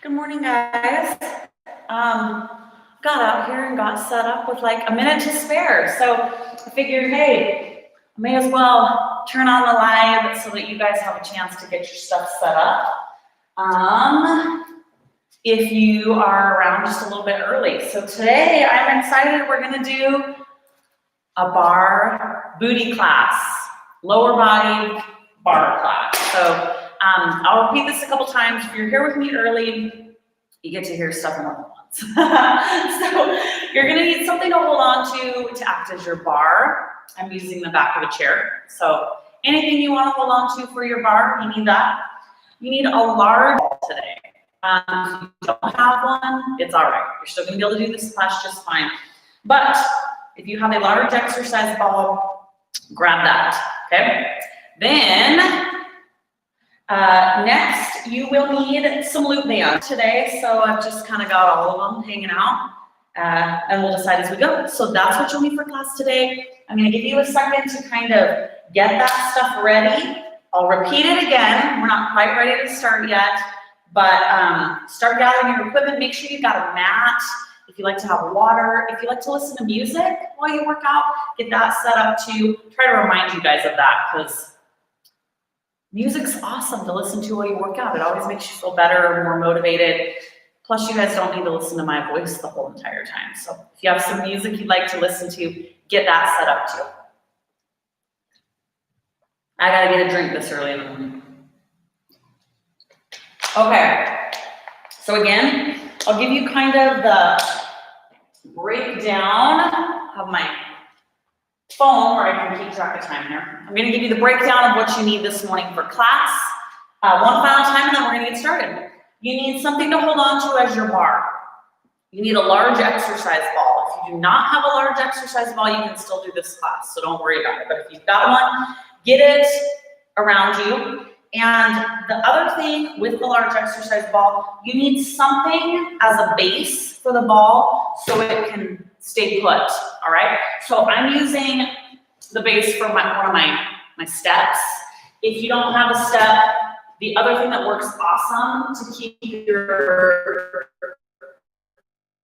Good morning, guys. Got out here and got set up with like a minute to spare. So I figured, hey, I may as well turn on the live so that you guys have a chance to get your stuff set up. If you are around just a little bit early. So today I'm excited. We're gonna do a barre booty class, lower body barre class. So I'll repeat this a couple times. If you're here with me early, you get to hear stuff more than once. So you're gonna need something to hold on to act as your barre. I'm using the back of a chair. So anything you wanna hold on to for your barre, you need that. You need a large ball today. If you don't have one, it's all right. You're still gonna be able to do this class just fine. But if you have a large exercise ball, grab that, okay? Then, next, you will need some loop bands today. So I've just kind of got all of them hanging out, and we'll decide as we go. So that's what you'll need for class today. I'm gonna give you a second to kind of get that stuff ready. I'll repeat it again. We're not quite ready to start yet, but start gathering your equipment. Make sure you've got a mat. If you like to have water, if you like to listen to music while you work out, get that set up too. Try to remind you guys of that because music's awesome to listen to while you work out. It always makes you feel better, more motivated. Plus, you guys don't need to listen to my voice the whole entire time. So if you have some music you'd like to listen to, get that set up too. I gotta get a drink this early in the morning. Okay, so again, I'll give you kind of the breakdown of my phone where I can keep track of time here. I'm gonna give you the breakdown of what you need this morning for class. One final time and then we're gonna get started. You need something to hold on to as your barre. You need a large exercise ball. If you do not have a large exercise ball, you can still do this class, so don't worry about it. But if you've got one, get it around you. And the other thing with the large exercise ball, you need something as a base for the ball so it can stay put, all right? So I'm using the base for one of my steps. If you don't have a step, the other thing that works awesome to keep your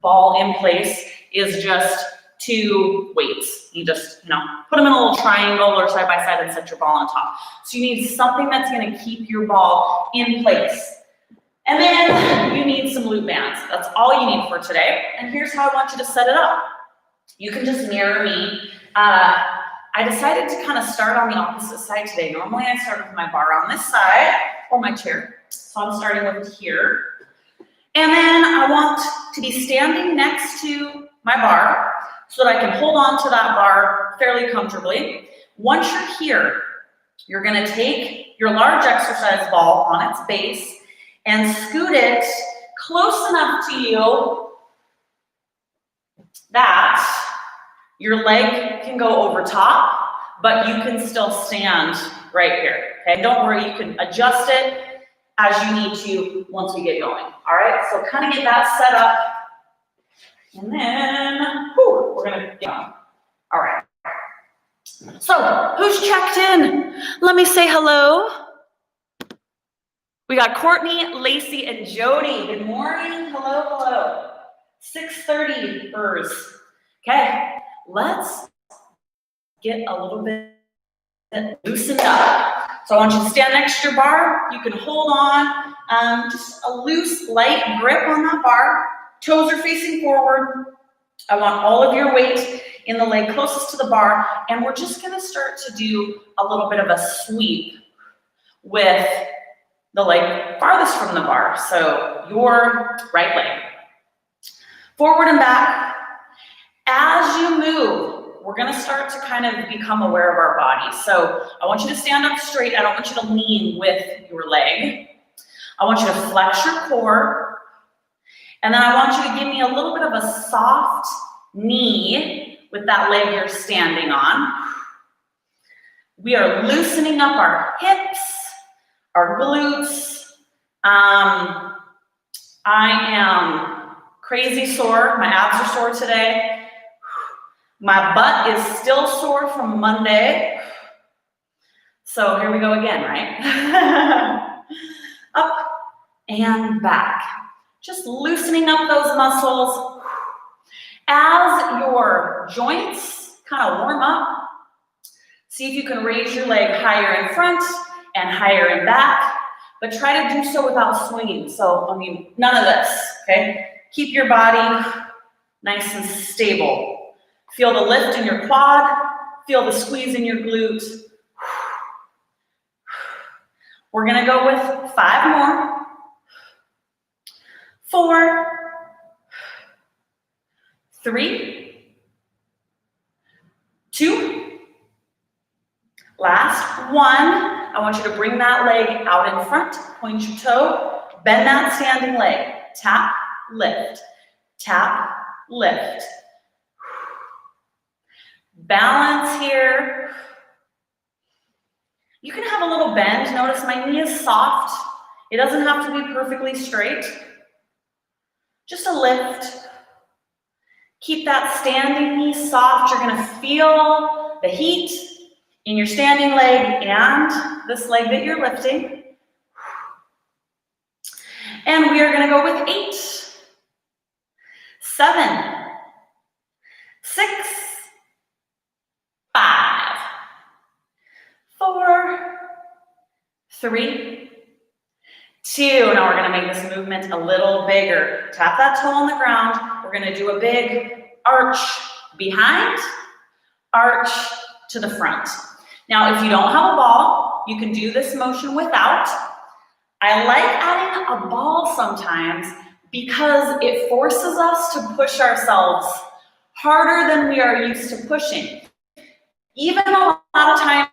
ball in place is just 2 weights. You just, put them in a little triangle or side by side and set your ball on top. So you need something that's gonna keep your ball in place. And then you need some loop bands. That's all you need for today. And here's how I want you to set it up. You can just mirror me. I decided to kind of start on the opposite side today. Normally I start with my barre on this side or my chair. So I'm starting with here. And then I want to be standing next to my barre so that I can hold on to that barre fairly comfortably. Once you're here, you're gonna take your large exercise ball on its base and scoot it close enough to you that your leg can go over top, but you can still stand right here, okay? Don't worry, you can adjust it as you need to once we get going, all right? So kind of get that set up, and then, we're gonna get going. All right. So, who's checked in? Let me say hello. We got Courtney, Lacey, and Jody. Good morning. Hello, hello. 6:30 first. Okay, let's get a little bit loosened up. So I want you to stand next to your barre. You can hold on, just a loose, light grip on that barre. Toes are facing forward. I want all of your weight in the leg closest to the barre, and we're just gonna start to do a little bit of a sweep with the leg farthest from the barre. So your right leg. Forward and back. As you move, we're gonna start to kind of become aware of our body. So I want you to stand up straight. I don't want you to lean with your leg. I want you to flex your core. And then I want you to give me a little bit of a soft knee with that leg you're standing on. We are loosening up our hips, our glutes. I am crazy sore. My abs are sore today. My butt is still sore from Monday. So here we go again, right? Up and back. Just loosening up those muscles. As your joints kind of warm up, see if you can raise your leg higher in front and higher in back, but try to do so without swinging. So, I mean, none of this, okay? Keep your body nice and stable. Feel the lift in your quad, feel the squeeze in your glute. We're gonna go with 5 more. 4, 3, 2, last 1. I want you to bring that leg out in front, point your toe, bend that standing leg, tap, lift, balance here. You can have a little bend. Notice my knee is soft. It doesn't have to be perfectly straight. Just a lift. Keep that standing knee soft. You're gonna feel the heat in your standing leg and this leg that you're lifting. And we are gonna go with 8, 7, 6, 5, 4, 3, 2. Now we're gonna make this movement a little bigger. Tap that toe on the ground. We're gonna do a big arch behind, arch to the front. Now, if you don't have a ball, you can do this motion without. I like adding a ball sometimes because it forces us to push ourselves harder than we are used to pushing. Even a lot of times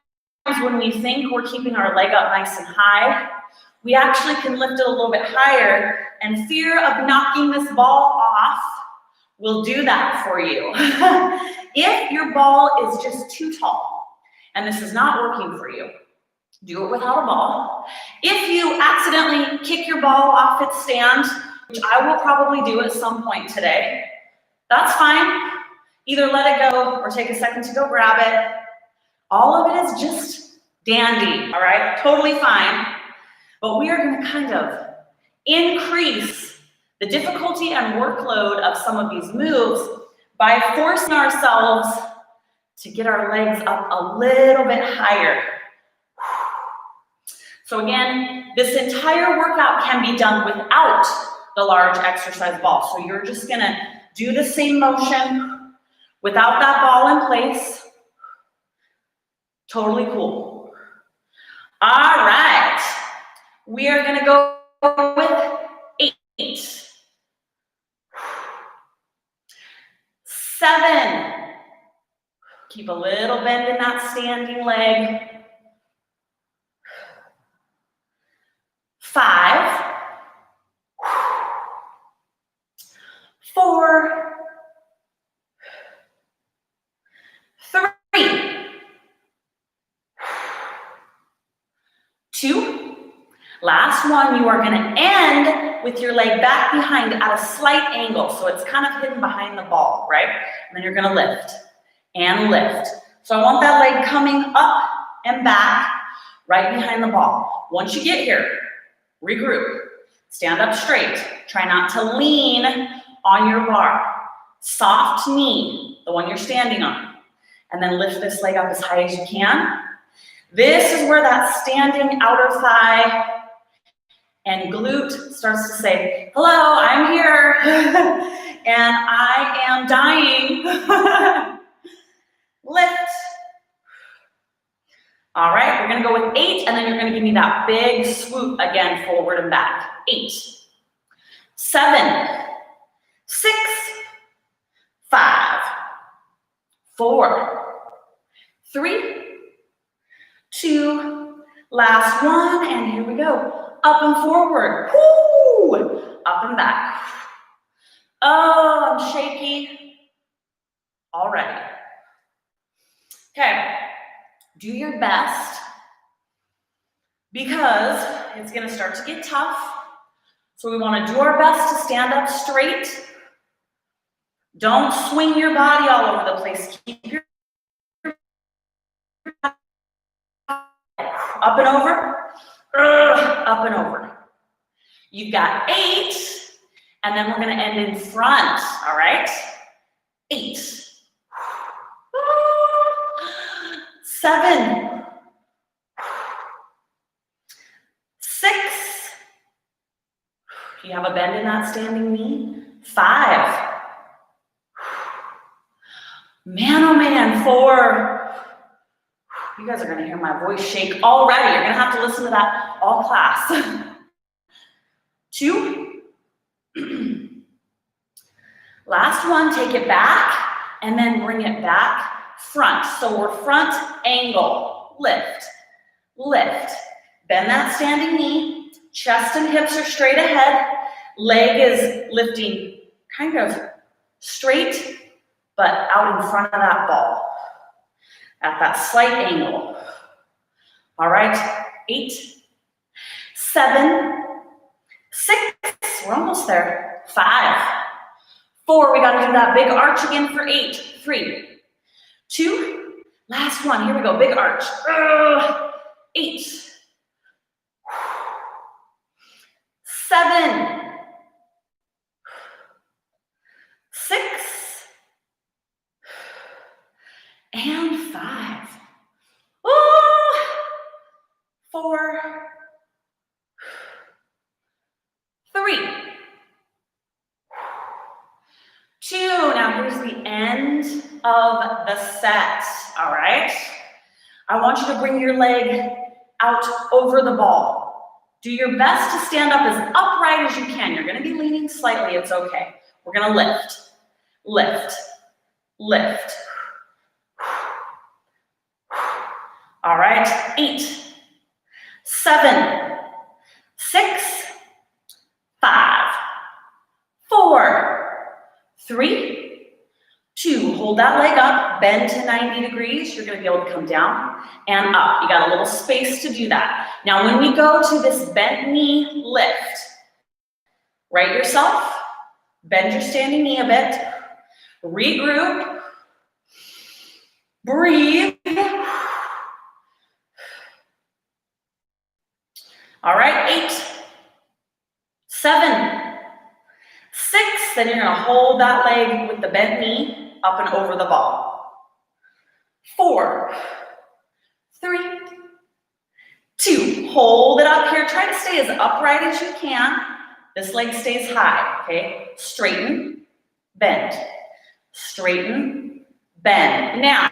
when we think we're keeping our leg up nice and high, we actually can lift it a little bit higher, and fear of knocking this ball off will do that for you. If your ball is just too tall and this is not working for you, do it without a ball. If you accidentally kick your ball off its stand, which I will probably do at some point today, that's fine. Either let it go or take a second to go grab it. All of it is just dandy, all right? Totally fine. But we are gonna kind of increase the difficulty and workload of some of these moves by forcing ourselves to get our legs up a little bit higher. So again, this entire workout can be done without the large exercise ball. So you're just gonna do the same motion without that ball in place. Totally cool. All right, we are gonna go with 8, 7, keep a little bend in that standing leg. 5, 4, 3, 2, last one. You are gonna end with your leg back behind at a slight angle. So it's kind of hidden behind the ball, right? And then you're gonna lift and lift. So I want that leg coming up and back right behind the ball. Once you get here, regroup, stand up straight. Try not to lean on your bar. Soft knee, the one you're standing on. And then lift this leg up as high as you can. This is where that standing outer thigh and glute starts to say, hello, I'm here, and I am dying. Lift. All right, we're gonna go with 8, and then you're gonna give me that big swoop again, forward and back. 8, 7, 6, 5, 4, 3, 2, last one, and here we go. Up and forward, woo! Up and back. Oh, I'm shaky already. Okay, do your best because it's gonna start to get tough. So we wanna do our best to stand up straight. Don't swing your body all over the place. Keep your up and over, up and over. You've got 8, and then we're gonna end in front, all right? 8, 7, 6, you have a bend in that standing knee, 5, man, oh man, 4, you guys are gonna hear my voice shake already. You're gonna have to listen to that all class. 2, last one, take it back, and then bring it back, front. So we're front angle, lift, lift. Bend that standing knee, chest and hips are straight ahead, leg is lifting kind of straight, but out in front of that ball, at that slight angle. All right, 8, 7, 6, we're almost there, 5, 4, we gotta do that big arch again for 8, 3, 2, last one, here we go, big arch, 8, 7, 6, and 5. Ooh, 4, 3, 2. Now here's the end of the set, all right? I want you to bring your leg out over the ball. Do your best to stand up as upright as you can. You're gonna be leaning slightly, it's okay. We're gonna lift, lift, lift. All right, 8, 7, 6, 5, 4, 3, 2. Hold that leg up, bend to 90 degrees. You're gonna be able to come down and up. You got a little space to do that. Now, when we go to this bent knee lift, right yourself, bend your standing knee a bit, regroup, breathe. All right, 8, 7, 6, then you're gonna hold that leg with the bent knee up and over the ball. 4, 3, 2, hold it up here. Try to stay as upright as you can. This leg stays high, okay? Straighten, bend, straighten, bend. Now,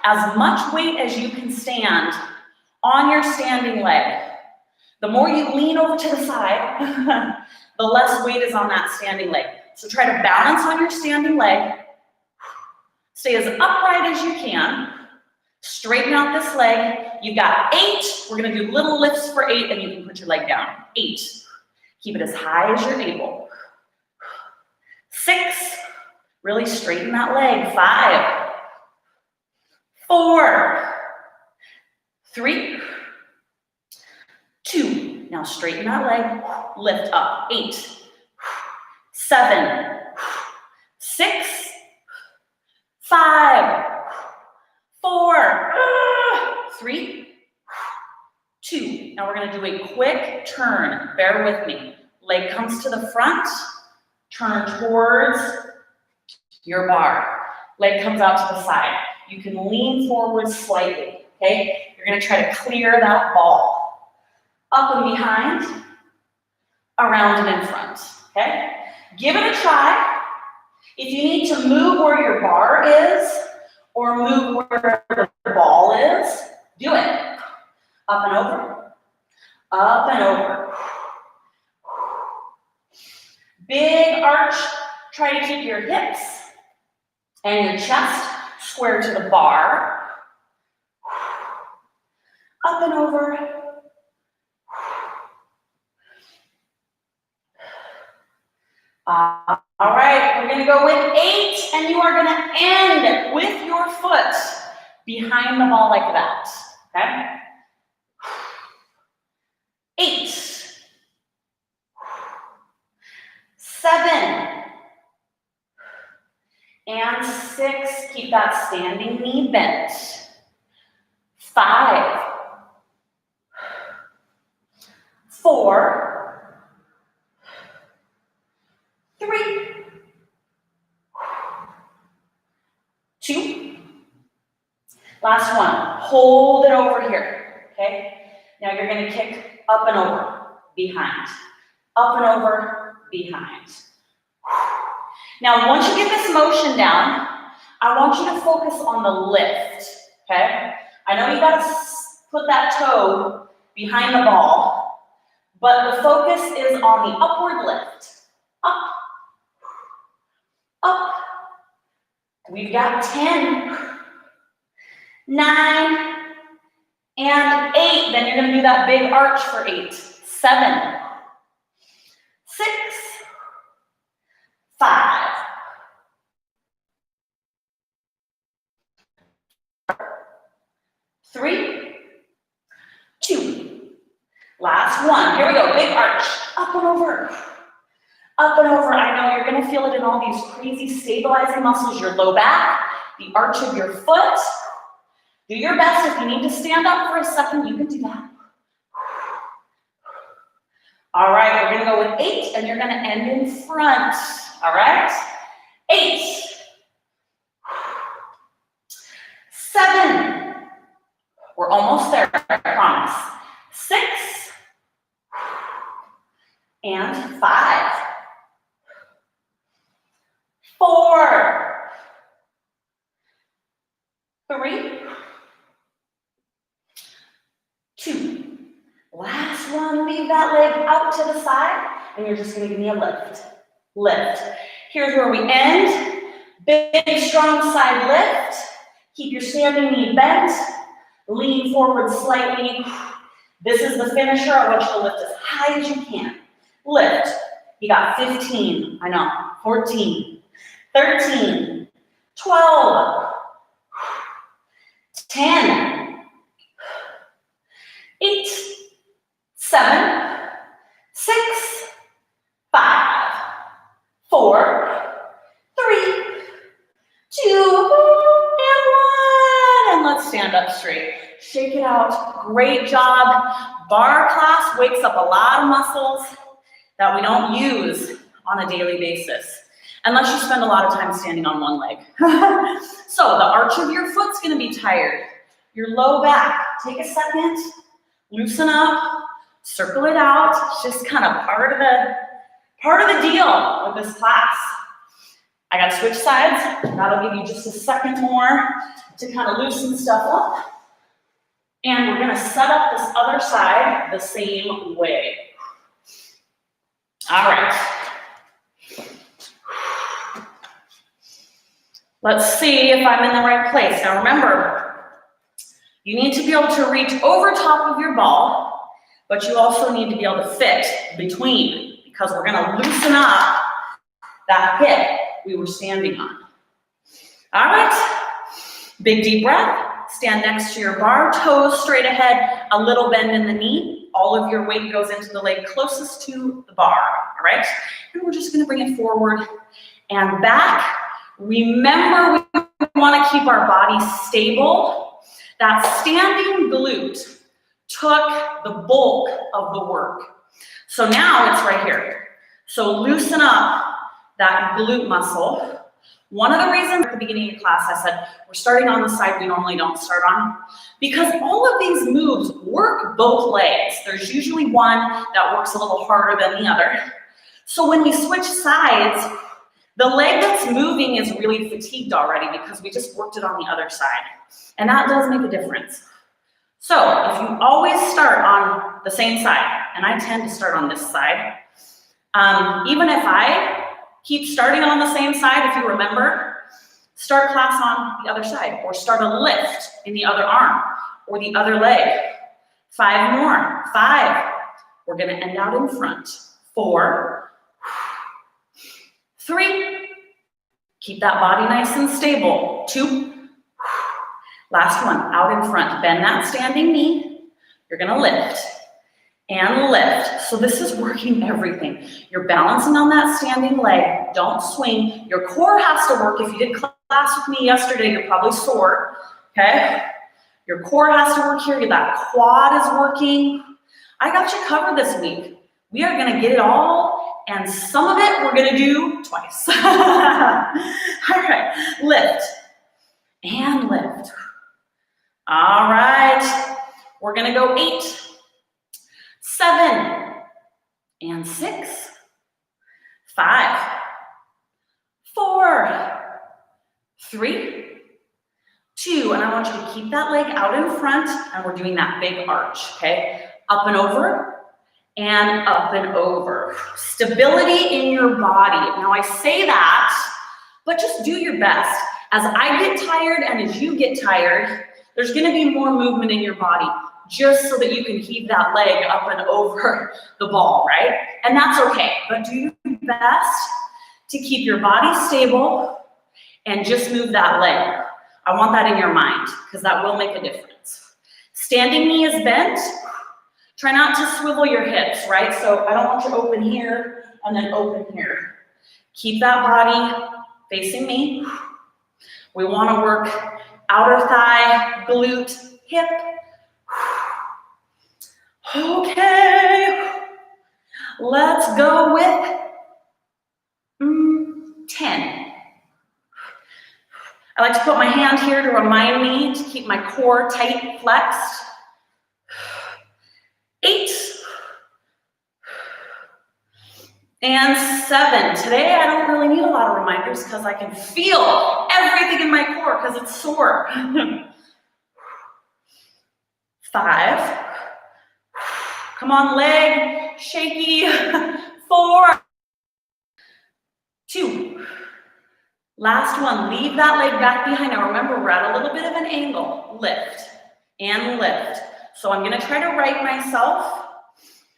as much weight as you can stand on your standing leg. The more you lean over to the side, the less weight is on that standing leg. So try to balance on your standing leg. Stay as upright as you can. Straighten out this leg. You've got 8. We're gonna do little lifts for 8, and you can put your leg down. 8. Keep it as high as you're able. 6. Really straighten that leg. 5. 4, 3, 2. Now straighten that leg, lift up. 8, 7, 6, 5, 4, 3, 2. Now we're gonna do a quick turn. Bear with me. Leg comes to the front, turn towards your bar. Leg comes out to the side. You can lean forward slightly, okay? You're gonna try to clear that ball. Up and behind, around and in front, okay? Give it a try. If you need to move where your bar is or move where the ball is, do it. Up and over, up and over. Big arch, try to keep your hips and your chest square to the bar. Up and over. All right, we're gonna go with 8, and you are gonna end with your foot behind the ball like that, okay? 8, 7, and 6, keep that standing knee bent. 5, 4, Last one, hold it over here, okay? Now you're gonna kick up and over, behind. Up and over, behind. Now, once you get this motion down, I want you to focus on the lift, okay? I know you gotta put that toe behind the ball, but the focus is on the upward lift. Up, up. We've got 10, 9, and 8. Then you're gonna do that big arch for 8. 7, 6, 5, 3, 2. Last one. Here we go. Big arch. Up and over. Up and over. I know you're going to feel it in all these crazy stabilizing muscles, your low back, the arch of your foot. Do your best. If you need to stand up for a second, you can do that. All right, we're going to go with 8, and you're going to end in front. All right? 8, 7. We're almost there, I promise. 6, and 5, 4, 3, 2. Last one, leave that leg out to the side, and you're just gonna give me a lift. Lift. Here's where we end. Big, strong side lift. Keep your standing knee bent. Lean forward slightly. This is the finisher. I want you to lift as high as you can. Lift. You got 15, I know, 14, 13, 12, 10, 8, 7, 6, 5, 4, 3, 2, and let's stand up straight. Shake it out. Great job. Bar class wakes up a lot of muscles that we don't use on a daily basis, unless you spend a lot of time standing on one leg. So the arch of your foot's gonna be tired. Your low back, take a second, loosen up, circle it out. It's just kind of part of the deal with this class. I gotta switch sides. That'll give you just a second more to kind of loosen stuff up. And we're gonna set up this other side the same way. All right. Let's see if I'm in the right place. Now remember, you need to be able to reach over top of your ball, but you also need to be able to fit between, because we're gonna loosen up that hip we were standing on. All right, big deep breath. Stand next to your bar, toes straight ahead, a little bend in the knee. All of your weight goes into the leg closest to the bar, all right? And we're just gonna bring it forward and back. Remember, we wanna keep our body stable. That standing glute took the bulk of the work. So now it's right here. So loosen up that glute muscle. One of the reasons at the beginning of class I said we're starting on the side we normally don't start on, because all of these moves work both legs. There's usually one that works a little harder than the other. So when we switch sides, the leg that's moving is really fatigued already because we just worked it on the other side. And that does make a difference. So if you always start on the same side, and I tend to start on this side, even if I keep starting on the same side, if you remember, start class on the other side, or start a lift in the other arm, or the other leg. 5 more, 5. We're gonna end out in front. 4, 3, keep that body nice and stable. 2, last one, out in front. Bend that standing knee. You're gonna lift and lift. So this is working everything. You're balancing on that standing leg. Don't swing. Your core has to work. If you did class with me yesterday, you're probably sore, okay? Your core has to work here. That quad is working. I got you covered this week. We are gonna get it all, and some of it we're gonna do twice. All right, lift and lift. All right, we're gonna go 8, 7, and 6, 5, 4, 3, 2, and I want you to keep that leg out in front, and we're doing that big arch, okay? Up and over, and up and over. Stability in your body. Now I say that, but just do your best. As I get tired and as you get tired, there's gonna be more movement in your body, just so that you can heave that leg up and over the ball, right? And that's okay, but do your best to keep your body stable and just move that leg. I want that in your mind, because that will make a difference. Standing knee is bent. Try not to swivel your hips, right? So I don't want you to open here and then open here. Keep that body facing me. We want to work outer thigh, glute, hip. Okay, let's go with 10. I like to put my hand here to remind me to keep my core tight, flexed. 8 and 7. Today I don't really need a lot of reminders because I can feel everything in my core because it's sore. 5. Come on, leg, shaky. 4, 2. Last one, leave that leg back behind. Now remember, we're at a little bit of an angle. Lift and lift. So I'm gonna try to right myself,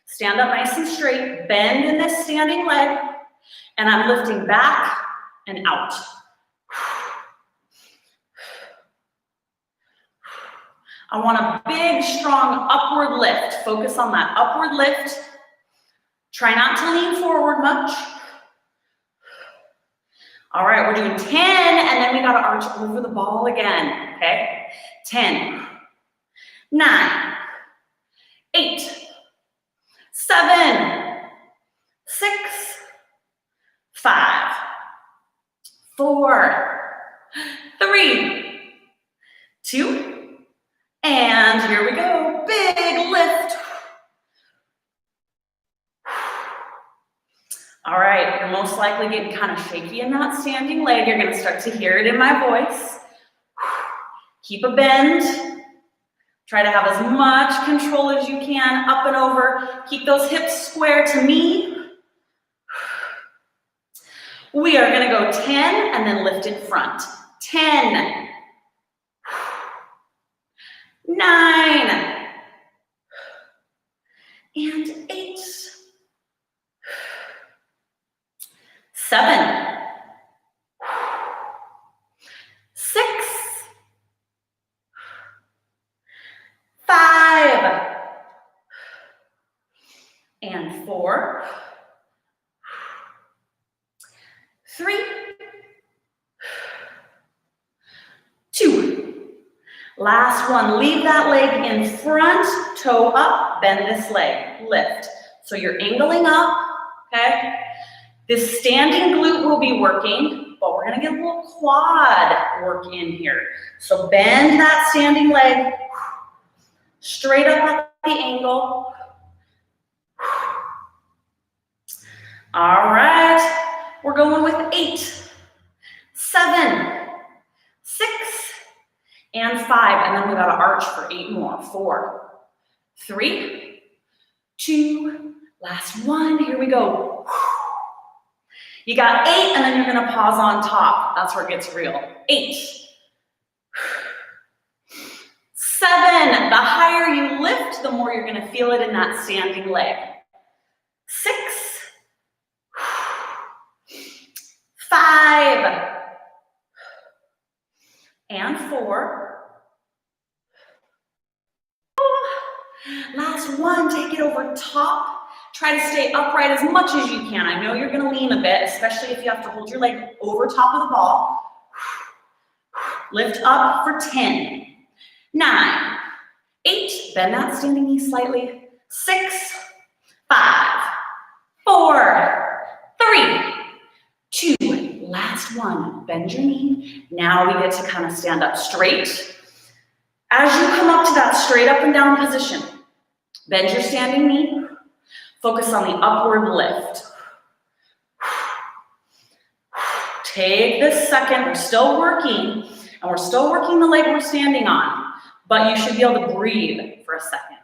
stand up nice and straight, bend in this standing leg, and I'm lifting back and out. I want a big, strong upward lift. Focus on that upward lift. Try not to lean forward much. All right, we're doing 10, and then we gotta arch over the ball again, okay? 10, 9, 8, 7, 6, 5, 4, 3, 2, and here we go, big lift. All right, you're most likely getting kind of shaky in that standing leg. You're gonna start to hear it in my voice. Keep a bend. Try to have as much control as you can, up and over. Keep those hips square to me. We are gonna go 10 and then lift in front. 10, 9, and 8, 7, 6, 5, and 4, 3, 2. Last one, leave that leg in front, toe up, bend this leg, lift. So you're angling up, okay? This standing glute will be working, but we're gonna get a little quad work in here. So bend that standing leg, straight up at the ankle. All right, we're going with 8, 7, 6, and 5, and then we gotta arch for 8 more. 4, 3, 2, last one, here we go. You got 8, and then you're gonna pause on top. That's where it gets real. 8, 7, the higher you lift, the more you're gonna feel it in that standing leg. 6, 5, and 4. Last one, take it over top. Try to stay upright as much as you can. I know you're gonna lean a bit, especially if you have to hold your leg over top of the ball. Lift up for 10, 9, 8, bend that standing knee slightly. 6, 5, 4, 3, 2, last one, bend your knee. Now we get to kind of stand up straight. As you come up to that straight up and down position, bend your standing knee, focus on the upward lift. Take this second, we're still working, and we're still working the leg we're standing on, but you should be able to breathe for a second.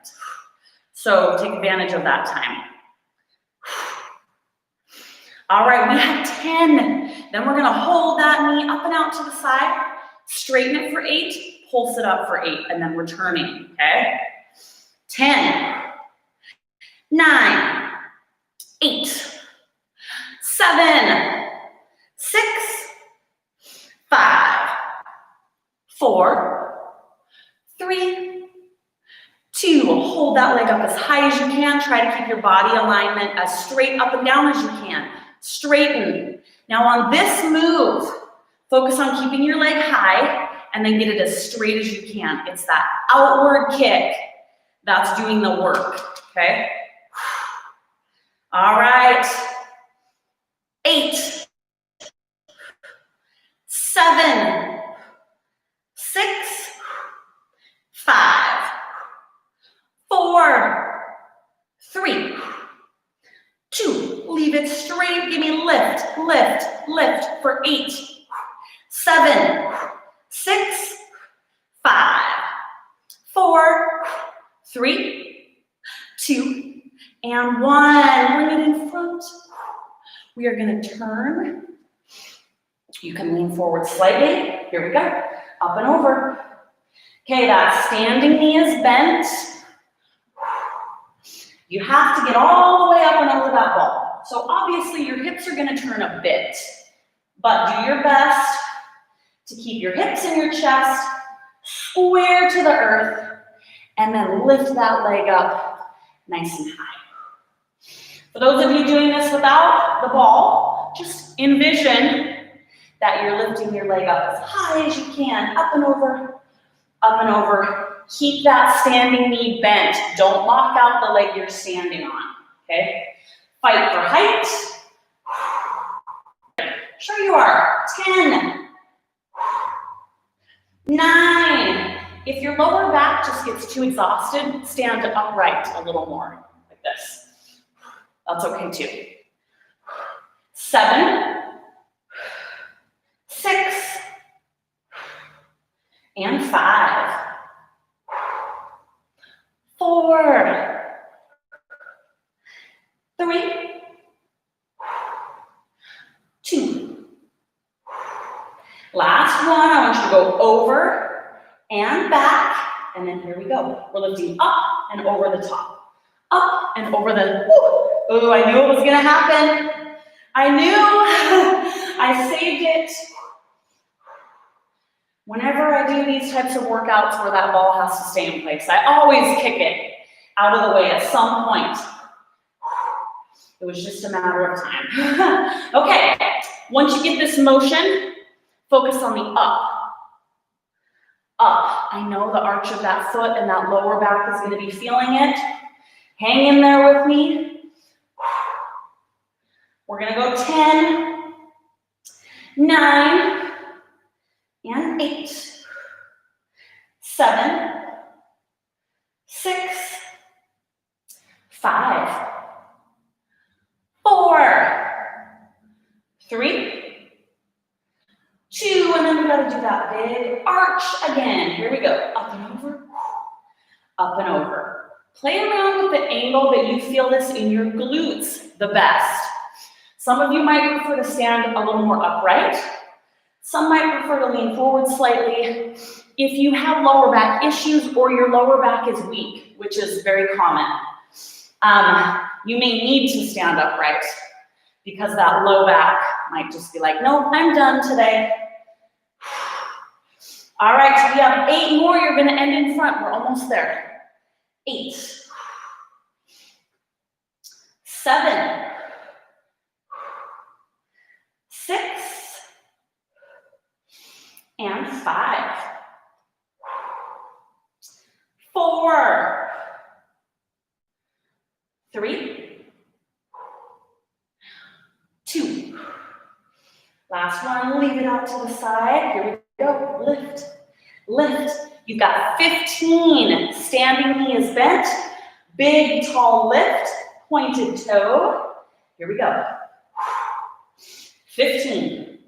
So take advantage of that time. All right, we have 10. Then we're gonna hold that knee up and out to the side, straighten it for 8, pulse it up for 8, and then returning, okay? 10, 9, 8, 7, 6, 5, 4, 3, 2. Hold that leg up as high as you can. Try to keep your body alignment as straight up and down as you can. Straighten. Now on this move, focus on keeping your leg high and then get it as straight as you can. It's that outward kick that's doing the work, okay? All right. 8, 7, 6, 5, 4, 3, 2. Leave it straight. Give me lift, lift, lift for 8, 7, 6, 5, 4, 3, 2, and 1. Bring it in front. We are going to turn. You can lean forward slightly. Here we go. Up and over. Okay, that standing knee is bent. You have to get all the way up and over that ball. So obviously your hips are going to turn a bit, but do your best to keep your hips in your chest, square to the earth, and then lift that leg up nice and high. For those of you doing this without the ball, just envision that you're lifting your leg up as high as you can, up and over, up and over. Keep that standing knee bent. Don't lock out the leg you're standing on, okay? Fight for height. Sure you are. 10, 9. If your lower back just gets too exhausted, stand upright a little more, like this. That's okay too. 7, 6, and 5, 4, 3, 2. Last one, I want you to go over and back, and then here we go. We're lifting up and over the top. Up and over the, ooh, I knew it was gonna happen. I knew, I saved it. Whenever I do these types of workouts where that ball has to stay in place, I always kick it out of the way at some point. It was just a matter of time. Okay, once you get this motion, focus on the up. Up. I know the arch of that foot and that lower back is going to be feeling it. Hang in there with me. We're going to go 10, 9, and 8, 7, 6, 5, 4, 3, 2, and then we got to do that big arch again. Here we go. Up and over, up and over. Play around with the angle that you feel this in your glutes the best. Some of you might prefer to stand a little more upright. Some might prefer to lean forward slightly. If you have lower back issues or your lower back is weak, which is very common, you may need to stand upright because that low back might just be like, nope, I'm done today. All right, so we have 8 more. You're going to end in front. We're almost there. 8, 7, 6, and 5, 4, 3, 2. Last one, leave it out to the side. Here we go, lift, lift. You've got 15, standing knee is bent, big tall lift, pointed toe. Here we go. 15,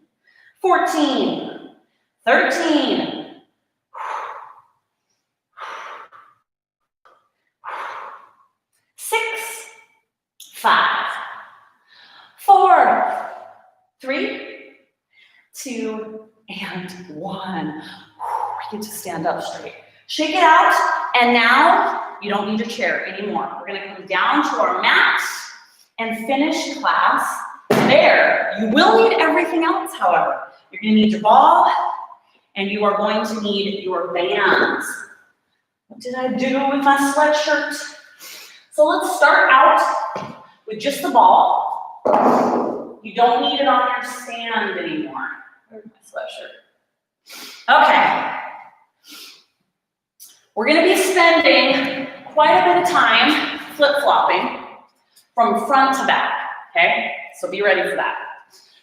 14, 13, 6, 5, 4, 3, 2, and 1. You get to stand up straight. Shake it out, and now you don't need your chair anymore. We're gonna come down to our mat and finish class there. You will need everything else, however. You're gonna need your ball, and you are going to need your bands. What did I do with my sweatshirt? So let's start out with just the ball. You don't need it on your stand anymore. Where's my sweatshirt? Okay. We're gonna be spending quite a bit of time flip-flopping from front to back, okay? So be ready for that.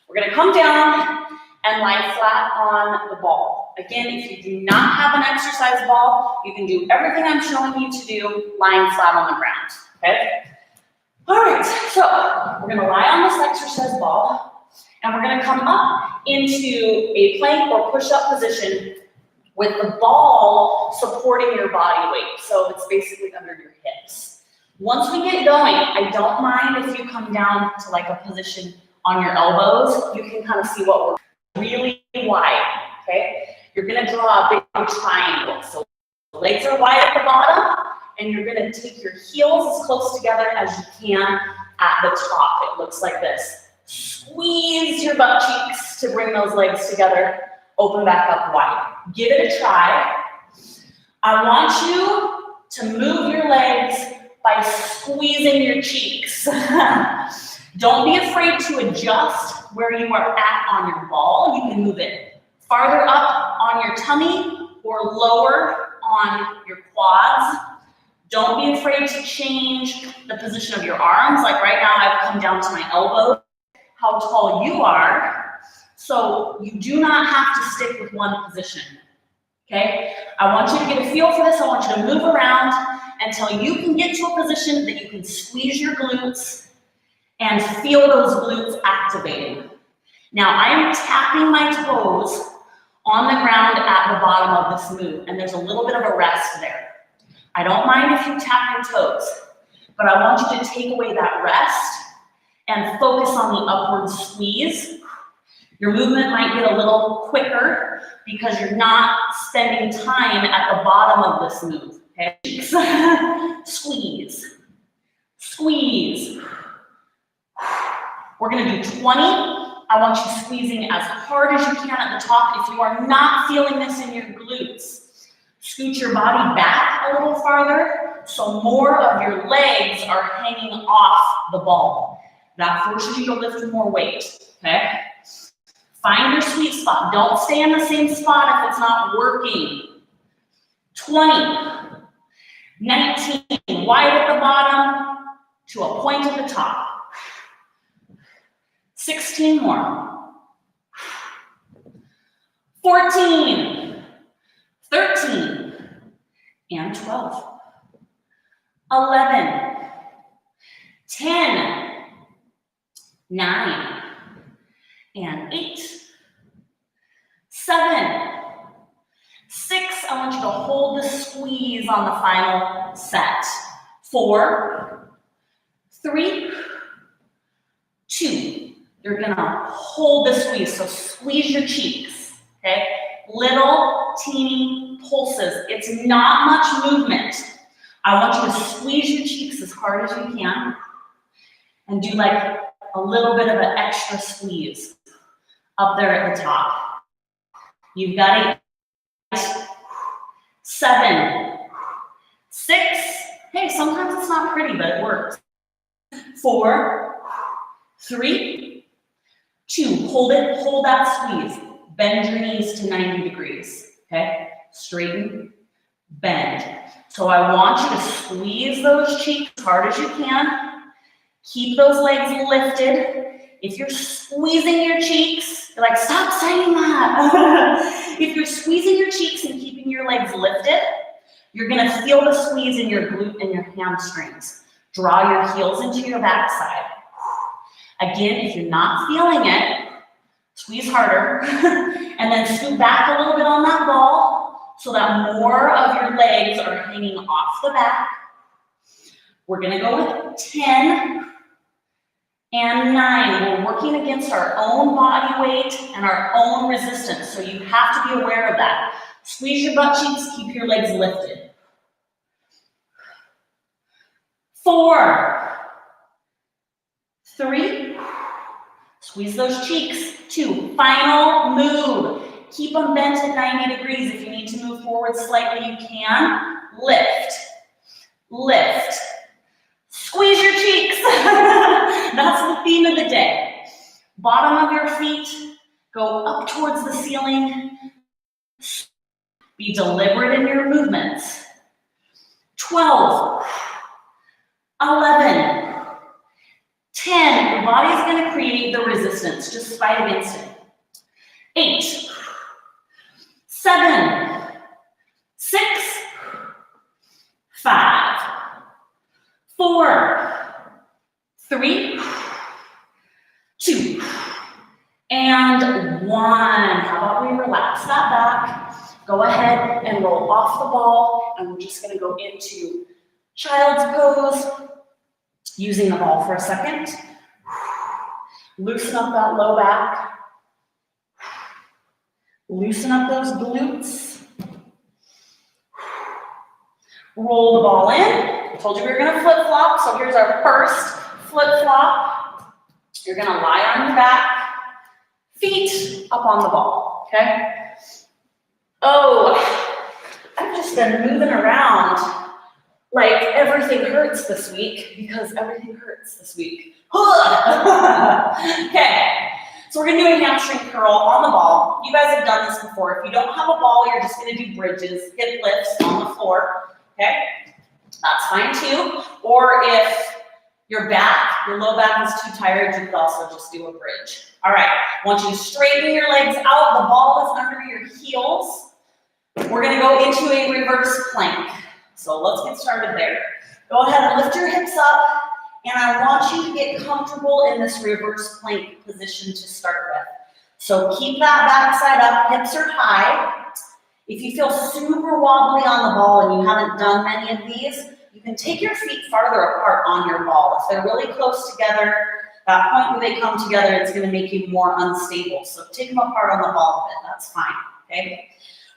We're gonna come down and lie flat on the ball. Again, if you do not have an exercise ball, you can do everything I'm showing you to do lying flat on the ground, okay? All right, so we're gonna lie on this exercise ball, and we're gonna come up into a plank or push-up position with the ball supporting your body weight. So it's basically under your hips. Once we get going, I don't mind if you come down to like a position on your elbows. You can kind of see what we're really wide, okay? You're gonna draw a big triangle. So the legs are wide at the bottom, and you're gonna take your heels as close together as you can at the top. It looks like this. Squeeze your butt cheeks to bring those legs together. Open back up wide. Give it a try. I want you to move your legs by squeezing your cheeks. Don't be afraid to adjust where you are at on your ball. You can move it farther up on your tummy or lower on your quads. Don't be afraid to change the position of your arms. Like right now, I've come down to my elbow. How tall you are. So you do not have to stick with one position, okay? I want you to get a feel for this. I want you to move around until you can get to a position that you can squeeze your glutes and feel those glutes activating. Now, I am tapping my toes on the ground at the bottom of this move, and there's a little bit of a rest there. I don't mind if you tap your toes, but I want you to take away that rest and focus on the upward squeeze. Your movement might get a little quicker because you're not spending time at the bottom of this move, okay? Squeeze, squeeze. We're gonna do 20. I want you squeezing as hard as you can at the top. If you are not feeling this in your glutes, scoot your body back a little farther so more of your legs are hanging off the ball. That forces you to lift more weight, okay? Find your sweet spot. Don't stay in the same spot if it's not working. 20, 19, wide at the bottom to a point at the top. 16 more. 14, 13, and 12. 11, 10, 9, and 8, 7, 6. I want you to hold the squeeze on the final set. 4, 3, 2. You're gonna hold the squeeze, so squeeze your cheeks, okay? Little teeny pulses. It's not much movement. I want you to squeeze your cheeks as hard as you can and do like a little bit of an extra squeeze up there at the top. You've got 8, 7, 6. Hey, sometimes it's not pretty, but it works. 4, 3, 2. Hold it, hold that squeeze. Bend your knees to 90 degrees, okay? Straighten, bend. So I want you to squeeze those cheeks as hard as you can. Keep those legs lifted. If you're squeezing your cheeks, you're like, stop saying that. If you're squeezing your cheeks and keeping your legs lifted, you're gonna feel the squeeze in your glute and your hamstrings. Draw your heels into your backside. Again, if you're not feeling it, squeeze harder, and then scoot back a little bit on that ball so that more of your legs are hanging off the back. We're gonna go with 10 and 9. We're working against our own body weight and our own resistance, so you have to be aware of that. Squeeze your butt cheeks, keep your legs lifted. 4, 3, squeeze those cheeks. 2, final move. Keep them bent at 90 degrees. If you need to move forward slightly, you can. Lift, lift. Squeeze your cheeks. That's the theme of the day. Bottom of your feet, go up towards the ceiling. Be deliberate in your movements. 12, 11, 10. Your body is going to create the resistance. Just fight against it. 8, 7, 6, 5, 4, 3, 2, and 1. How about we relax that back? Go ahead and roll off the ball, and we're just going to go into child's pose, using the ball for a second. Loosen up that low back. Loosen up those glutes. Roll the ball in. I told you we were going to flip-flop, so here's our first flip-flop. You're going to lie on your back, feet up on the ball, okay? Oh, I've just been moving around like everything hurts this week because everything hurts this week. Okay, so we're going to do a hamstring curl on the ball. You guys have done this before. If you don't have a ball, you're just going to do bridges, hip lifts on the floor, okay? That's fine too. Or if your low back is too tired, you could also just do a bridge. All right, once you straighten your legs out, the ball is under your heels. We're gonna go into a reverse plank. So let's get started there. Go ahead and lift your hips up, and I want you to get comfortable in this reverse plank position to start with. So keep that backside up, hips are high. If you feel super wobbly on the ball and you haven't done many of these, you can take your feet farther apart on your ball. If they're really close together, that point where they come together, it's going to make you more unstable. So take them apart on the ball a bit, that's fine, okay?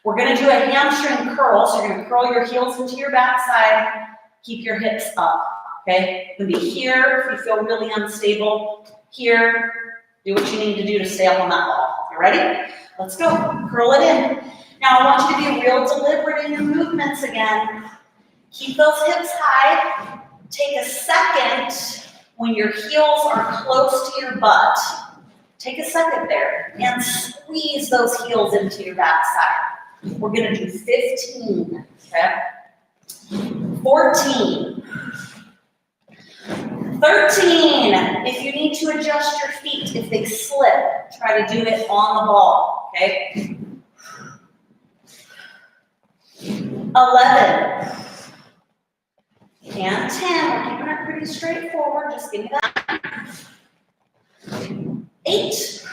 We're going to do a hamstring curl, so you're going to curl your heels into your backside, keep your hips up, okay? It can be here if you feel really unstable, here, do what you need to do to stay up on that ball. You ready? Let's go, curl it in. Now I want you to be real deliberate in your movements again. Keep those hips high. Take a second when your heels are close to your butt. Take a second there and squeeze those heels into your backside. We're gonna do 15, okay? 14, 13. If you need to adjust your feet, if they slip, try to do it on the ball, okay? 11. And 10, we're keeping it pretty straightforward, just give me that. 8,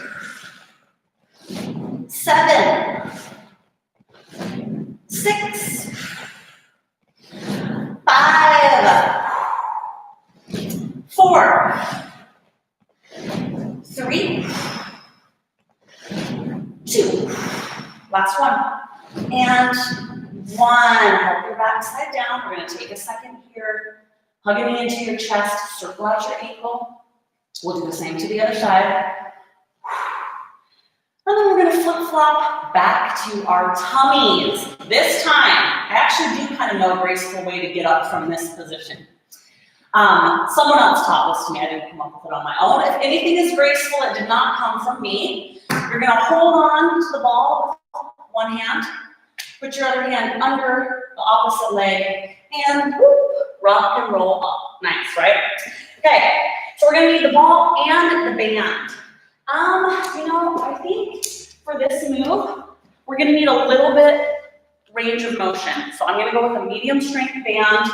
7, 6, 5, 4, 3, 2, last one, and 1. Help your backside down. We're going to take a second here, hug it into your chest, circle out your ankle. We'll do the same to the other side. And then we're going to flip-flop back to our tummies. This time, I actually do kind of know a graceful way to get up from this position. Someone else taught this to me. I didn't come up with it on my own. If anything is graceful, it did not come from me. You're going to hold on to the ball with one hand. Put your other hand under the opposite leg and whoop, rock and roll up. Nice, right? Okay, So we're gonna need the ball and the band. I think for this move, we're gonna need a little bit range of motion. So I'm gonna go with a medium strength band.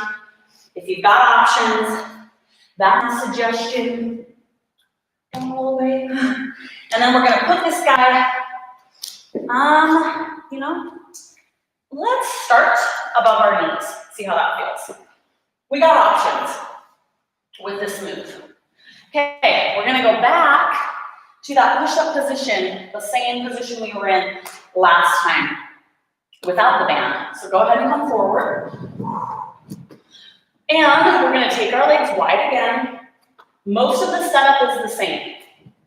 If you've got options, that's a suggestion. All the way. And then we're gonna put this guy, let's start above our knees. See how that feels. We got options with this move. Okay, we're gonna go back to that push-up position, the same position we were in last time without the band. So go ahead and come forward. And we're gonna take our legs wide again. Most of the setup is the same.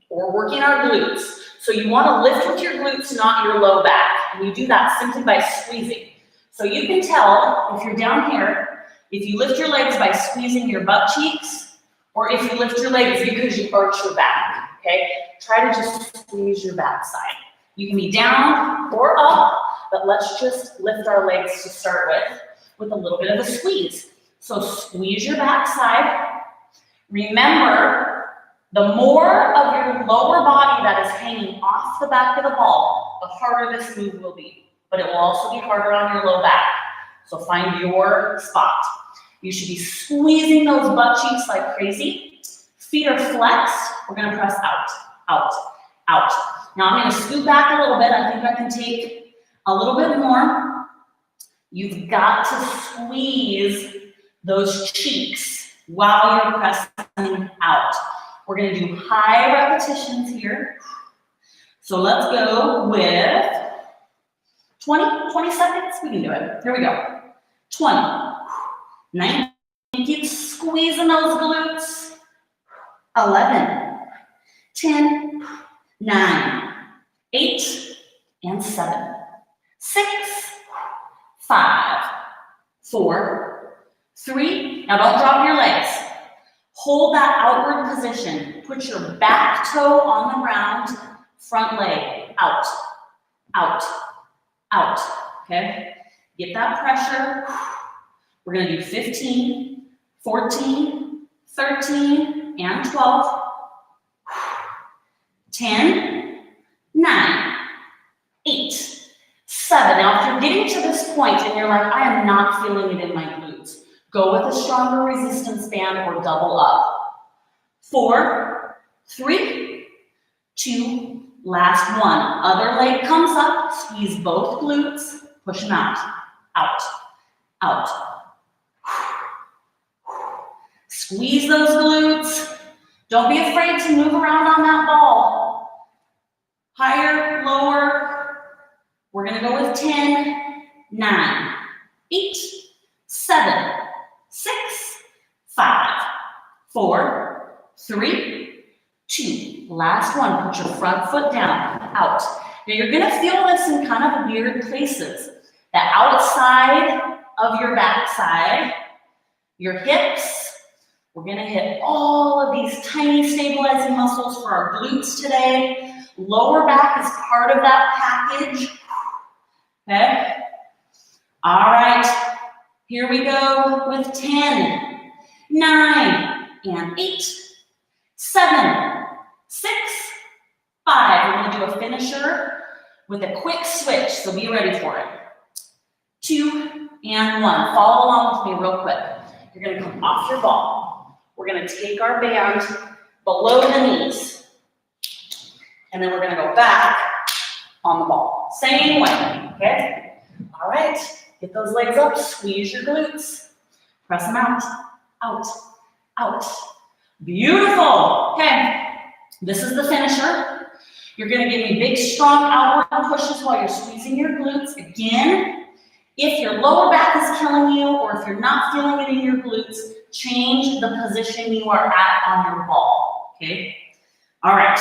We're working our glutes. So you wanna lift with your glutes, not your low back. And you do that simply by squeezing. So you can tell if you're down here, if you lift your legs by squeezing your butt cheeks, or if you lift your legs because you arch your back, okay? Try to just squeeze your backside. You can be down or up, but let's just lift our legs to start with a little bit of a squeeze. So squeeze your backside. Remember, the more of your lower body that is hanging off the back of the ball, the harder this move will be. But it will also be harder on your low back. So find your spot. You should be squeezing those butt cheeks like crazy. Feet are flexed. We're gonna press out, out, out. Now I'm gonna scoot back a little bit. I think I can take a little bit more. You've got to squeeze those cheeks while you're pressing out. We're gonna do high repetitions here. So let's go with 20 seconds. We can do it. Here we go. 20, 19, keep squeezing those glutes. 11, 10, 9, 8, and 7, 6, 5, 4, 3. Now don't drop your legs. Hold that outward position. Put your back toe on the ground, front leg out, out, out, okay? Get that pressure. We're gonna do 15, 14, 13, and 12, 10, 9, 8, 7. Now, if you're getting to this point and you're like, I am not feeling it in my glutes, go with a stronger resistance band or double up. 4, 3, 2, last one. Other leg comes up, squeeze both glutes, push them out, out, out. Squeeze those glutes. Don't be afraid to move around on that ball. Higher, lower. We're gonna go with 10, 9, 8, 7, 6, 5, 4, 3, 2. Last one, put your front foot down, out. Now you're gonna feel this in kind of weird places. The outside of your backside, your hips. We're gonna hit all of these tiny stabilizing muscles for our glutes today. Lower back is part of that package, okay? All right, here we go with 10, 9, and 8, 7, 6, 5. We're gonna do a finisher with a quick switch, so be ready for it. 2, and 1. Follow along with me real quick. You're gonna come off your ball. We're gonna take our band below the knees. And then we're gonna go back on the ball. Same way, okay? All right, get those legs up, squeeze your glutes. Press them out, out, out. Beautiful, okay. This is the finisher. You're gonna give me big, strong outward pushes while you're squeezing your glutes. Again, if your lower back is killing you or if you're not feeling it in your glutes, change the position you are at on your ball, okay? All right,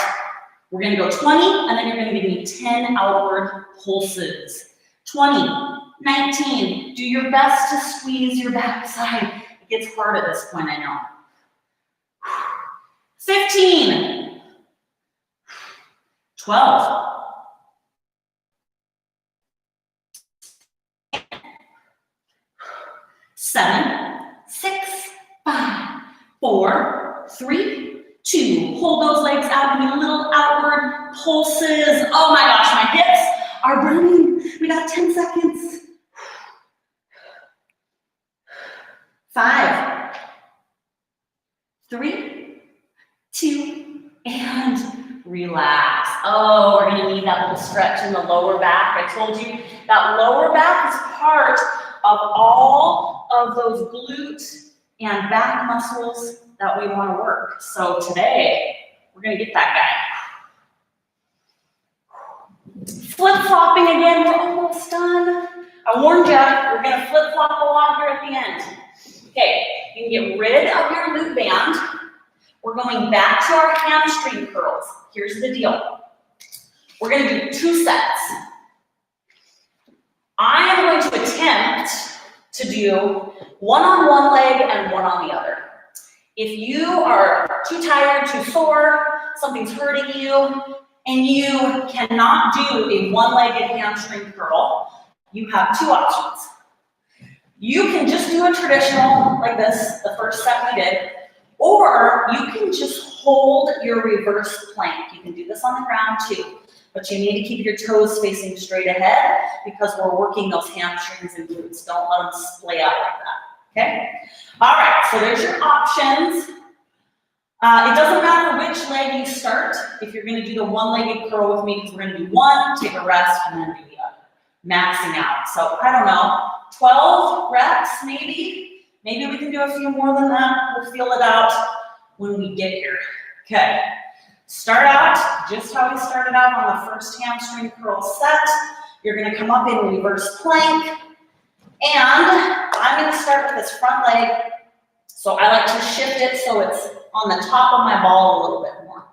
we're gonna go 20, and then you're gonna give me 10 outward pulses. 20, 19, do your best to squeeze your backside. It gets hard at this point, I know. 15, 12, 7, 6, 5, 4, 3, 2. Hold those legs out and do little outward pulses. Oh my gosh, my hips are burning. We got 10 seconds. 5, 3, 2, and relax. Oh, we're gonna need that little stretch in the lower back. I told you that lower back is part of all of those glute and back muscles that we want to work. So today, we're gonna get that guy. Flip-flopping again, we're almost done. I warned you, we're gonna flip-flop a lot here at the end. Okay, you can get rid of your glute band. We're going back to our hamstring curls. Here's the deal. We're gonna do 2 sets. I am going to attempt to do one on one leg and one on the other. If you are too tired, too sore, something's hurting you, and you cannot do a one-legged hamstring curl, you have 2 options. You can just do a traditional like this, the first set we did, or you can just hold your reverse plank. You can do this on the ground too, but you need to keep your toes facing straight ahead because we're working those hamstrings and glutes. Don't let them splay out like that, okay? All right, so there's your options. It doesn't matter which leg you start. If you're gonna do the one-legged curl with me, because we're gonna do one, take a rest, and then do the other. Maxing out. So I don't know, 12 reps maybe? Maybe we can do a few more than that. We'll feel it out when we get here. Okay, start out just how we started out on the first hamstring curl set. You're gonna come up in reverse plank, and I'm gonna start with this front leg. So I like to shift it so it's on the top of my ball a little bit more.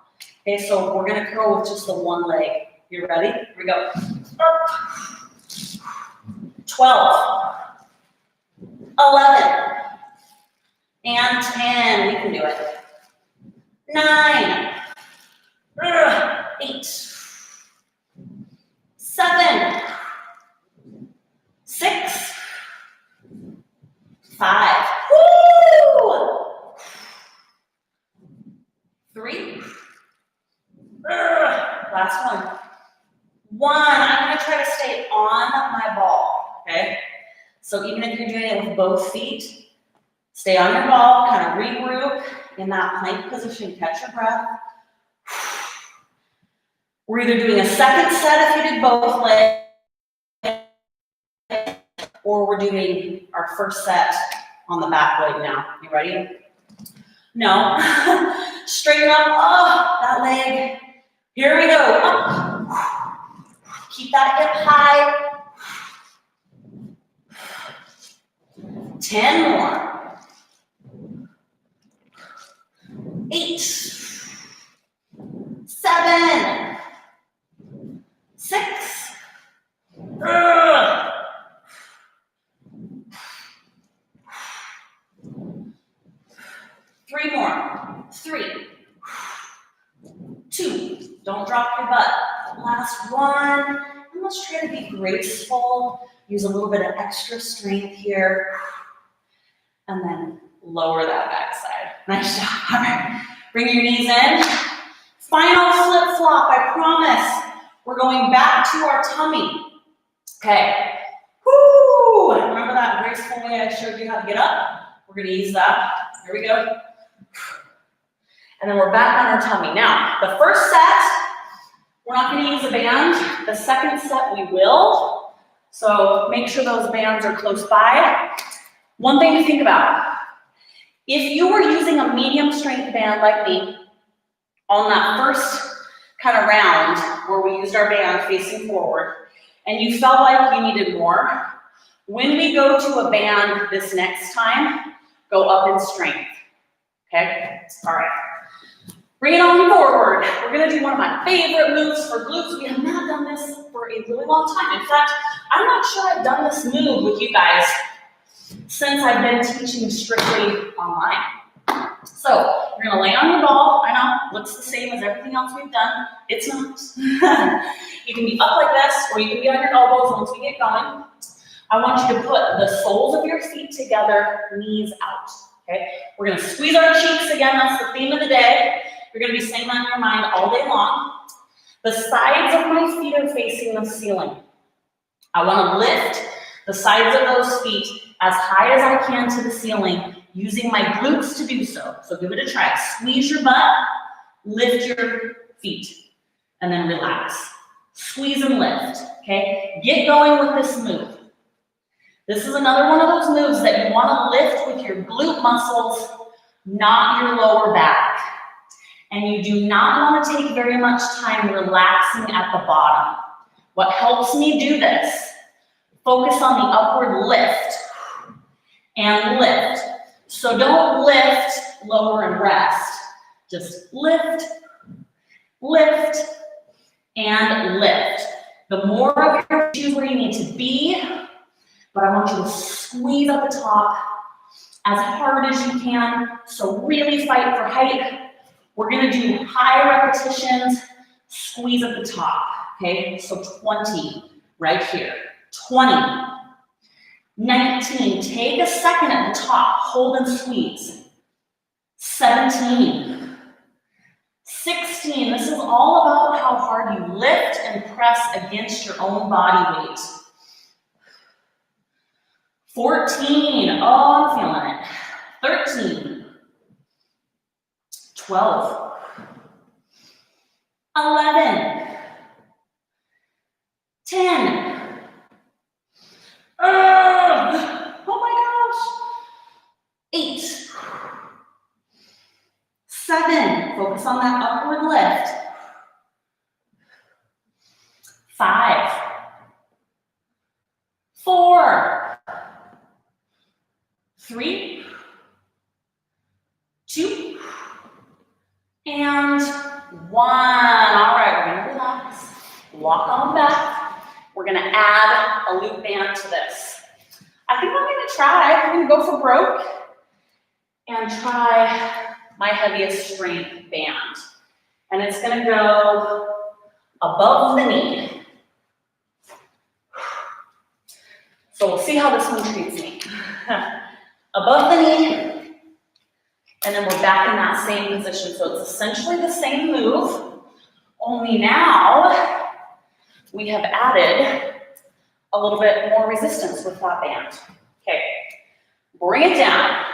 Okay, so we're gonna curl with just the one leg. You ready? Here we go. 12, 11, and 10, we can do it. 9, 8, 7, 6, 5, woo! 3, last one. 1, I'm gonna try to stay on my ball, okay? So even if you're doing it with both feet, stay on your ball, kind of regroup in that plank position, catch your breath. We're either doing a second set if you did both legs, or we're doing our first set on the back leg now. You ready? No. Straighten up, oh, that leg. Here we go, up. Keep that hip high. 10 more. 8, 7, 6, 3 more. 3, 2, don't drop your butt. Last one, and let's try to be graceful. Use a little bit of extra strength here. And then lower that backside. Nice job. All right, bring your knees in. Final flip flop, I promise. We're going back to our tummy. Okay. Woo! Remember that graceful way I showed you how to get up? We're gonna use that. Here we go. And then we're back on our tummy. Now, the first set, we're not gonna use a band. The second set we will. So make sure those bands are close by. One thing to think about, if you were using a medium strength band like me on that first kind of round where we used our band facing forward and you felt like you needed more, when we go to a band this next time, go up in strength, okay? All right, bring it on forward. We're gonna do one of my favorite moves for glutes. We have not done this for a really long time. In fact, I'm not sure I've done this move with you guys since I've been teaching strictly online. So you're gonna lay on your ball. I know, looks the same as everything else we've done. It's not. You can be up like this, or you can be on your elbows once we get going. I want you to put the soles of your feet together, knees out, okay? We're gonna squeeze our cheeks again, that's the theme of the day. You're gonna be saying that in your mind all day long. The sides of my feet are facing the ceiling. I wanna lift the sides of those feet as high as I can to the ceiling, using my glutes to do so. So give it a try. Squeeze your butt, lift your feet, and then relax. Squeeze and lift, okay? Get going with this move. This is another one of those moves that you wanna lift with your glute muscles, not your lower back. And you do not wanna take very much time relaxing at the bottom. What helps me do this, focus on the upward lift and lift. So don't lift, lower, and rest. Just lift, lift, and lift. The more of your choose where you need to be, but I want you to squeeze at the top as hard as you can. So really fight for height. We're gonna do high repetitions, squeeze at the top, okay? So 20 right here, 20. 19, take a second at the top, hold and squeeze. 17. 16, this is all about how hard you lift and press against your own body weight. 14, oh, I'm feeling it. 13. 12. 11. 10. Oh my gosh. 8. 7. Focus on that upward lift. 5. 4. 3. 2. And 1. All right, we're gonna relax. Walk on back. We're gonna add a loop band to this. I think I'm gonna go for broke and try my heaviest strength band. And it's gonna go above the knee. So we'll see how this one treats me. Above the knee, and then we're back in that same position. So it's essentially the same move, only now we have added a little bit more resistance with that band. Okay, bring it down.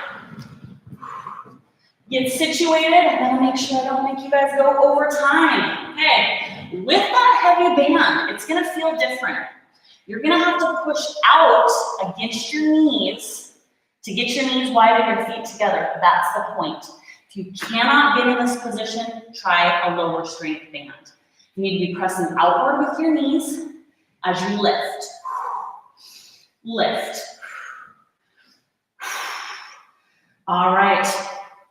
Get situated. I'm gonna make sure I don't make you guys go over time. Okay, with that heavy band, it's gonna feel different. You're gonna have to push out against your knees to get your knees wide and your feet together. That's the point. If you cannot get in this position, try a lower strength band. You need to be pressing outward with your knees as you lift. Lift. All right,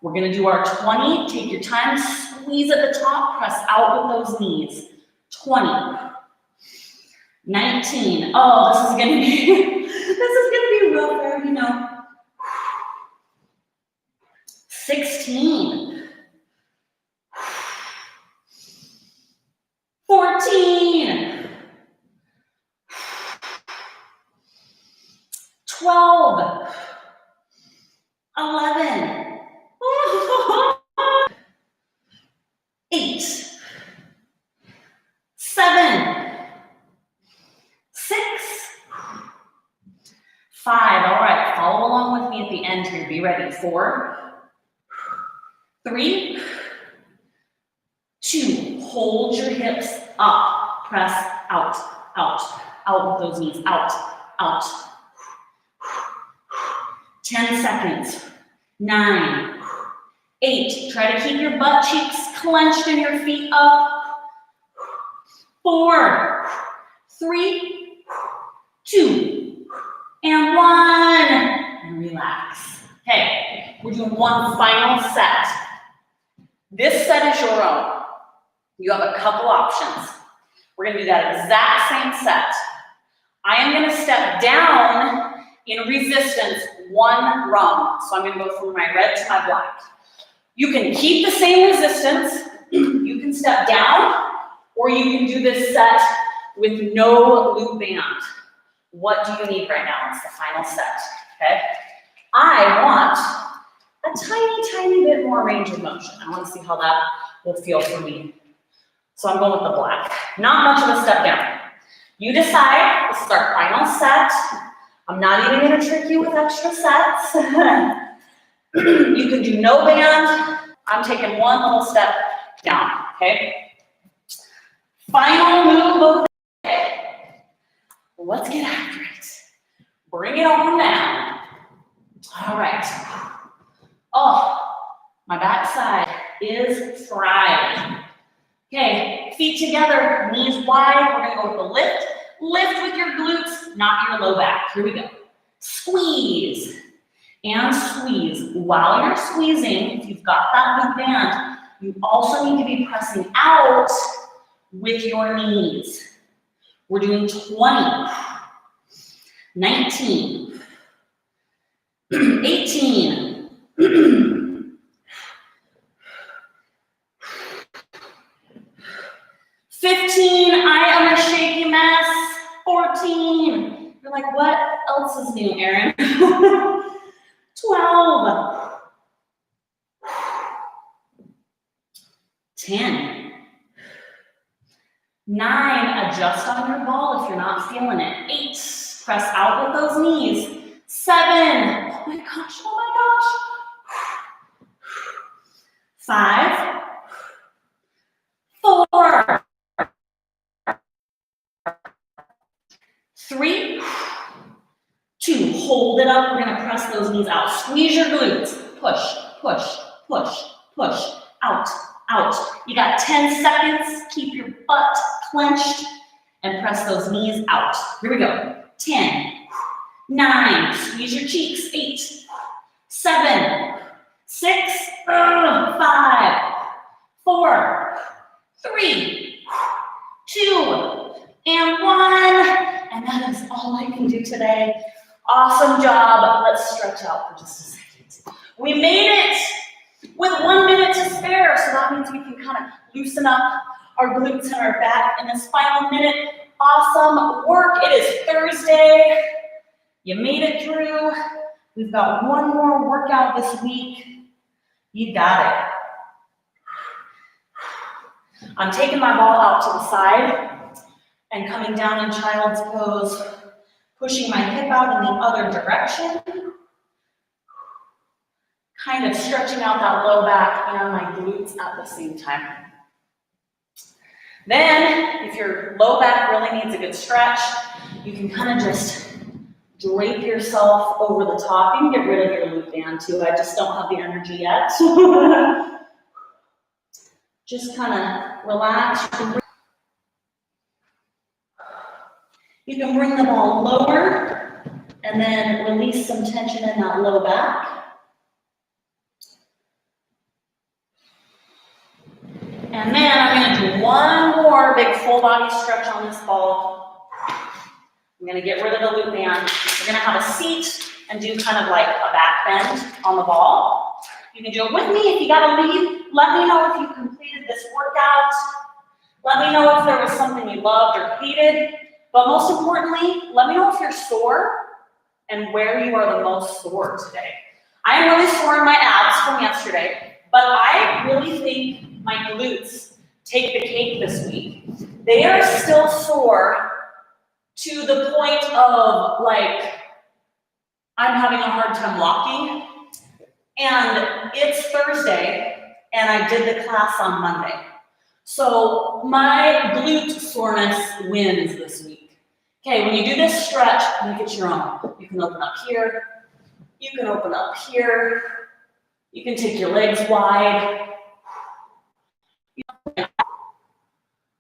we're gonna do our 20. Take your time, squeeze at the top, press out with those knees. 20. 19. Oh, this is gonna be rough, I already know. 16. 14. 12. 11. 8. 7. 6. 5. All right, follow along with me at the end here. Be ready. 4. 3. 2. Hold your hips up. Press out, out, out with those knees. Out, out. 10 seconds. 9. 8. Try to keep your butt cheeks clenched and your feet up. 4. 3. 2. And 1. And relax. Okay, we're doing one final set. This set is your own. You have a couple options. We're gonna do that exact same set. I am gonna step down in resistance 1 rung. So I'm gonna go from my red to my black. You can keep the same resistance. You can step down, or you can do this set with no loop band. What do you need right now? It's the final set, okay? I want a tiny, tiny bit more range of motion. I want to see how that will feel for me. So I'm going with the black. Not much of a step down. You decide. This is our final set. I'm not even going to trick you with extra sets. You can do no band. I'm taking one little step down, okay? Final move of the day. Let's get after it. Bring it on down. All right. Oh, my backside is fried. Okay, feet together, knees wide. We're gonna go with the lift. Lift with your glutes, not your low back. Here we go. Squeeze and squeeze. While you're squeezing, if you've got that big band, you also need to be pressing out with your knees. We're doing 20, 19, 18, 15, I am a shaky mess. 14. You're like, what else is new, Erin? 12. 10. 9, adjust on your ball if you're not feeling it. 8, press out with those knees. 7, oh my gosh, oh my gosh. 5, 4, 3, 2, hold it up. We're gonna press those knees out. Squeeze your glutes. Push, push, push, push. Out, out. You got 10 seconds. Keep your butt clenched and press those knees out. Here we go. 10, 9, squeeze your cheeks. 8, 7, 6, 5, 4, 3, 2, and 1. And that is all I can do today. Awesome job. Let's stretch out for just a second. We made it with 1 minute to spare, so that means we can kind of loosen up our glutes and our back in this final minute. Awesome work. It is Thursday. You made it through. We've got one more workout this week. You got it. I'm taking my ball out to the side and coming down in child's pose, pushing my hip out in the other direction, kind of stretching out that low back and my glutes at the same time. Then, if your low back really needs a good stretch, you can kind of just drape yourself over the top. You can get rid of your loop band too. I just don't have the energy yet. Just kind of relax. You can bring the ball lower and then release some tension in that low back. And then I'm going to do one more big full body stretch on this ball. I'm going to get rid of the loop band. We're going to have a seat and do kind of like a back bend on the ball. You can do it with me. If you got to leave, let me know if you completed this workout. Let me know if there was something you loved or hated. But most importantly, let me know if you're sore and where you are the most sore today. I am really sore in my abs from yesterday, but I really think my glutes take the cake this week. They are still sore to the point of like, I'm having a hard time walking. And it's Thursday, and I did the class on Monday. So my glute soreness wins this week. Okay, when you do this stretch, make it your own. You can open up here. You can open up here. You can take your legs wide.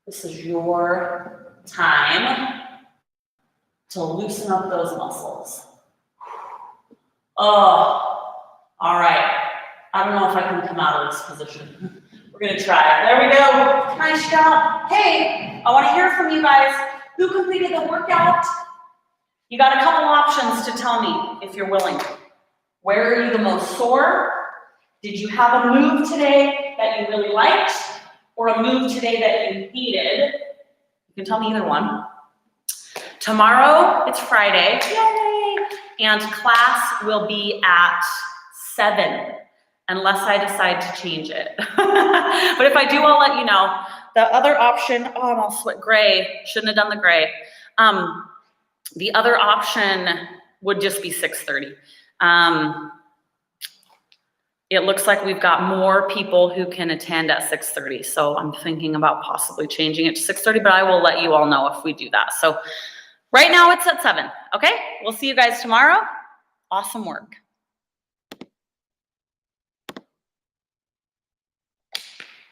This is your time to loosen up those muscles. Oh, all right. I don't know if I can come out of this position. We're gonna try. There we go. Nice job. Hey, I want to hear from you guys. Who completed the workout? You got a couple options to tell me if you're willing. Where are you the most sore? Did you have a move today that you really liked? Or a move today that you hated? You can tell me either one. Tomorrow, it's Friday. Yay! And class will be at 7. unless I decide to change it. But if I do, I'll let you know. The other option, oh, I'm all sweat gray. Shouldn't have done the gray. The other option would just be 6:30. It looks like we've got more people who can attend at 6:30. So I'm thinking about possibly changing it to 6:30, but I will let you all know if we do that. So right now it's at 7. Okay, we'll see you guys tomorrow. Awesome work.